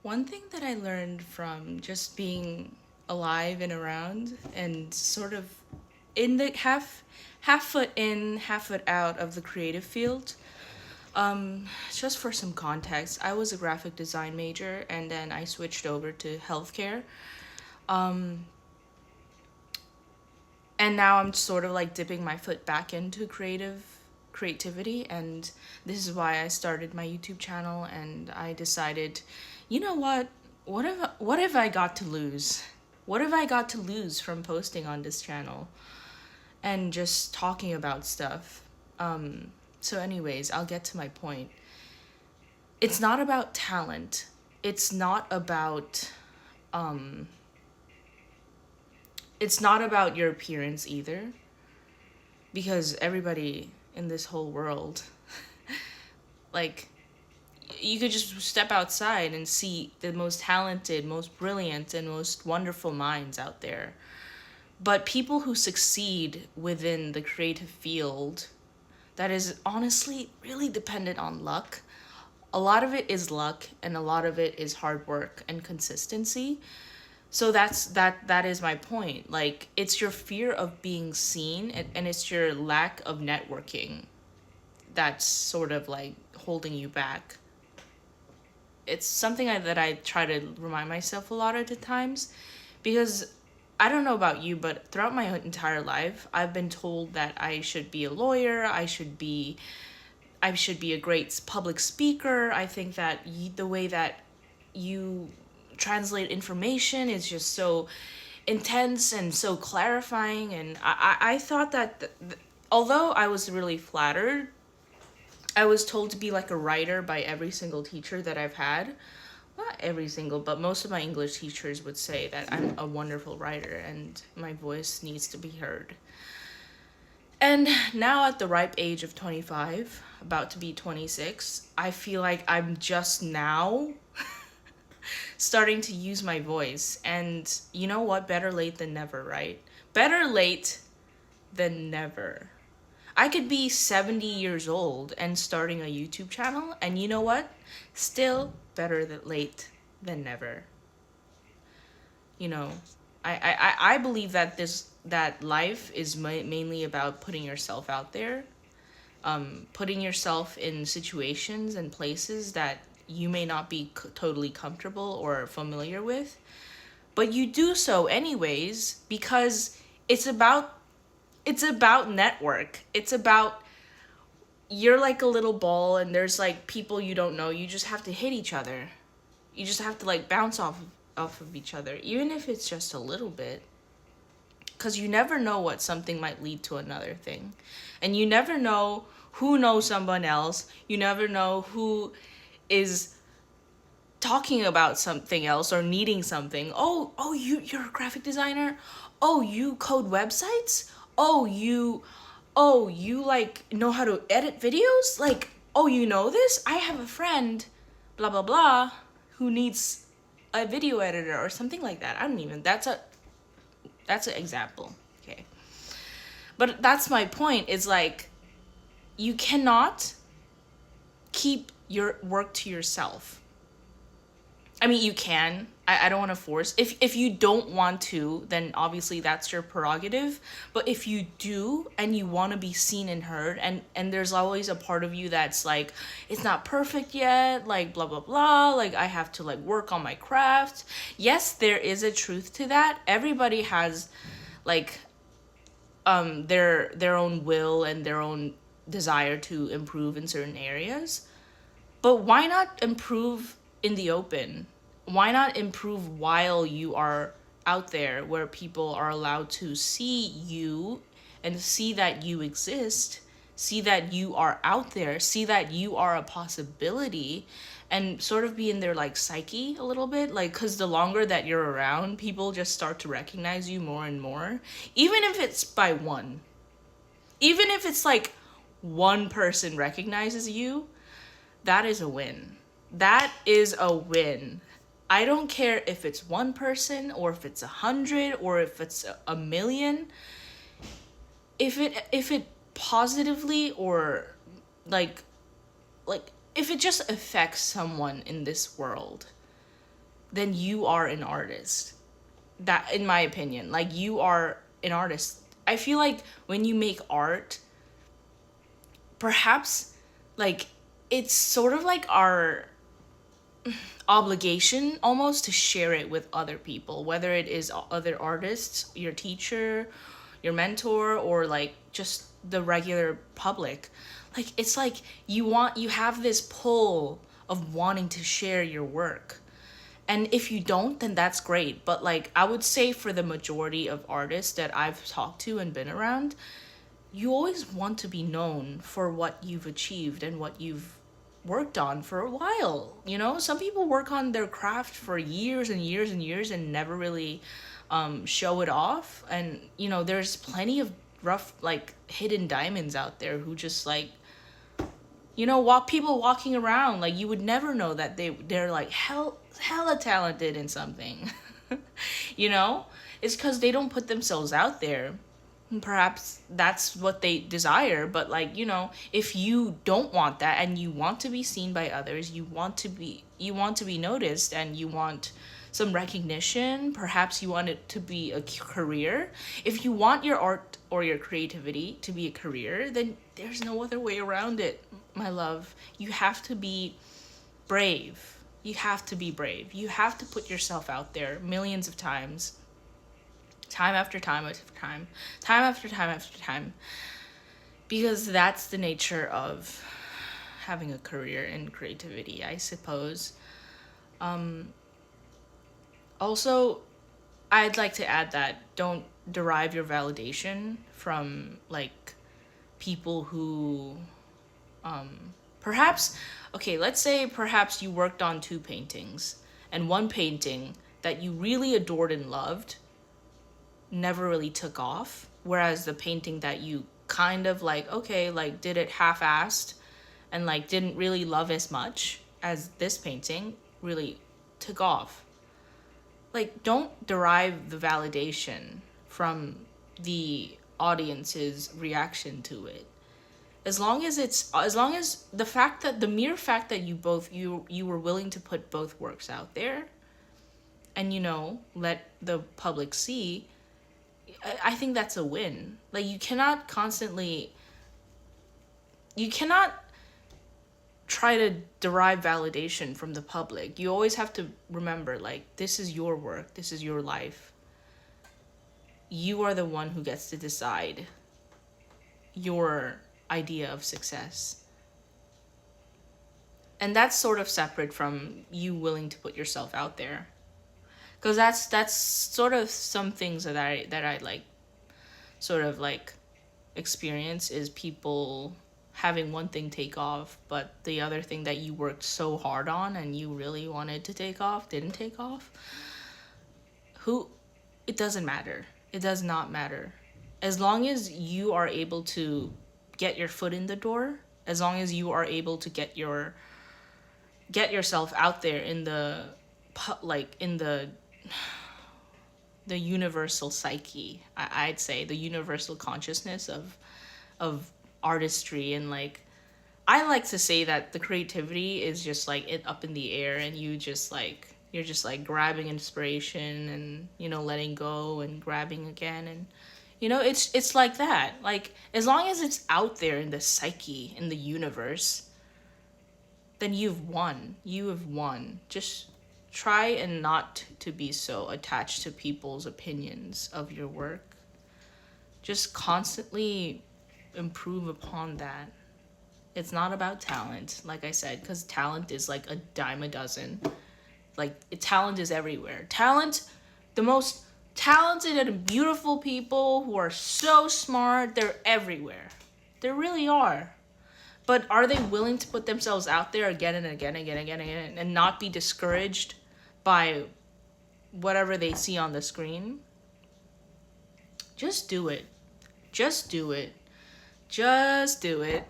One thing that I learned from just being alive and around and sort of in the half foot in, half foot out of the creative field. Just for some context, I was a graphic design major and then I switched over to healthcare. Um, and now I'm sort of like dipping my foot back into creativity, and this is why I started my YouTube channel. And I decided, you know what, what have I got to lose, what have I got to lose from posting on this channel and just talking about stuff. So anyways, I'll get to my point. It's not about talent, it's not about um it's not about your appearance either, because everybody in this whole world, like, you could just step outside and see the most talented, most brilliant, and most wonderful minds out there. But people who succeed within the creative field, that is honestly really dependent on luck. A lot of it is luck and a lot of it is hard work and consistency. So that is my point. Like, it's your fear of being seen, and it's your lack of networking that's sort of like holding you back. It's something that I try to remind myself a lot of the times, because I don't know about you, but throughout my entire life, I've been told that I should be a lawyer, I should be a great public speaker. I think that the way that you translate information is just so intense and so clarifying. And I thought that although I was really flattered, I was told to be like a writer by every single teacher that I've had. Not every single, but most of my English teachers would say that I'm a wonderful writer and my voice needs to be heard. And now at the ripe age of 25, about to be 26, I feel like I'm just now starting to use my voice. And you know what? Better late than never, right? Better late than never. I could be 70 years old and starting a YouTube channel, and you know what? Still better than late than never. You know, I believe that that life is mainly about putting yourself out there, putting yourself in situations and places that you may not be totally comfortable or familiar with, but you do so anyways because it's about network. It's about, you're like a little ball and there's like people you don't know. You just have to hit each other. You just have to like bounce off of each other, even if it's just a little bit, because you never know what something might lead to another thing. And you never know who knows someone else. You never know who is talking about something else or needing something. Oh, you're a graphic designer? Oh, you code websites? Oh, you like know how to edit videos? Like, oh, you know this? I have a friend, blah blah blah, who needs a video editor or something like that. I don't even, that's an example. Okay. But that's my point, is like, you cannot keep your work to yourself. I mean, you can. I don't want to force. If you don't want to, then obviously that's your prerogative. But if you do and you want to be seen and heard, and there's always a part of you that's like, it's not perfect yet, like blah blah blah, like I have to like work on my craft. Yes, there is a truth to that. Everybody has like their own will and their own desire to improve in certain areas. But why not improve in the open? Why not improve while you are out there where people are allowed to see you and see that you exist, see that you are out there, see that you are a possibility, and sort of be in their like psyche a little bit? Like, because the longer that you're around, people just start to recognize you more and more, even if it's by one. Even if it's like one person recognizes you, that is a win. That is a win. I don't care if it's one person or if it's 100 or if it's a million. If it positively or like if it just affects someone in this world, then you are an artist. That, in my opinion, like, you are an artist. I feel like when you make art, perhaps, like, it's sort of like our obligation almost to share it with other people, whether it is other artists, your teacher, your mentor, or like just the regular public. Like, it's like you have this pull of wanting to share your work. And if you don't, then that's great. But like, I would say for the majority of artists that I've talked to and been around, you always want to be known for what you've achieved and what you've worked on for a while. You know, some people work on their craft for years and years and years and never really show it off. And, you know, there's plenty of rough, like, hidden diamonds out there who just, like, you know, people walking around, like, you would never know that they're like hella talented in something. You know, it's because they don't put themselves out there. Perhaps that's what they desire, but, like, you know, if you don't want that and you want to be seen by others, you want to be noticed, and you want some recognition, perhaps you want it to be a career. If you want your art or your creativity to be a career, then there's no other way around it, my love. You have to be brave. You have to be brave. You have to put yourself out there millions of times, time after time after time, time after time after time, because that's the nature of having a career in creativity, I suppose. Also, I'd like to add that don't derive your validation from, like, people who perhaps, okay, let's say perhaps you worked on two paintings, and one painting that you really adored and loved never really took off, whereas the painting that you kind of, like, okay, like, did it half-assed and, like, didn't really love as much as this painting really took off. Like, don't derive the validation from the audience's reaction to it. As long as the mere fact that you were willing to put both works out there and, you know, let the public see, I think that's a win. Like, you cannot try to derive validation from the public. You always have to remember, like, this is your work, this is your life. You are the one who gets to decide your idea of success. And that's sort of separate from you willing to put yourself out there. Because that's sort of some things that I like, sort of like, experience is people having one thing take off, but the other thing that you worked so hard on and you really wanted to take off didn't take off. It doesn't matter. It does not matter. As long as you are able to get your foot in the door, as long as you are able to get yourself out there in the, like, in the universal psyche, I'd say the universal consciousness of artistry. And, like, I like to say that the creativity is just, like, it up in the air, and you're just like grabbing inspiration and, you know, letting go and grabbing again. And, you know, it's like that. Like, as long as it's out there in the psyche, in the universe, then you have won. Just try and not to be so attached to people's opinions of your work. Just constantly improve upon that. It's not about talent, like I said, because talent is like a dime a dozen. Like, talent is everywhere. The most talented and beautiful people who are so smart, they're everywhere. They really are. But are they willing to put themselves out there again and again and again and again and again, and not be discouraged by whatever they see on the screen? Just do it. Just do it. Just do it.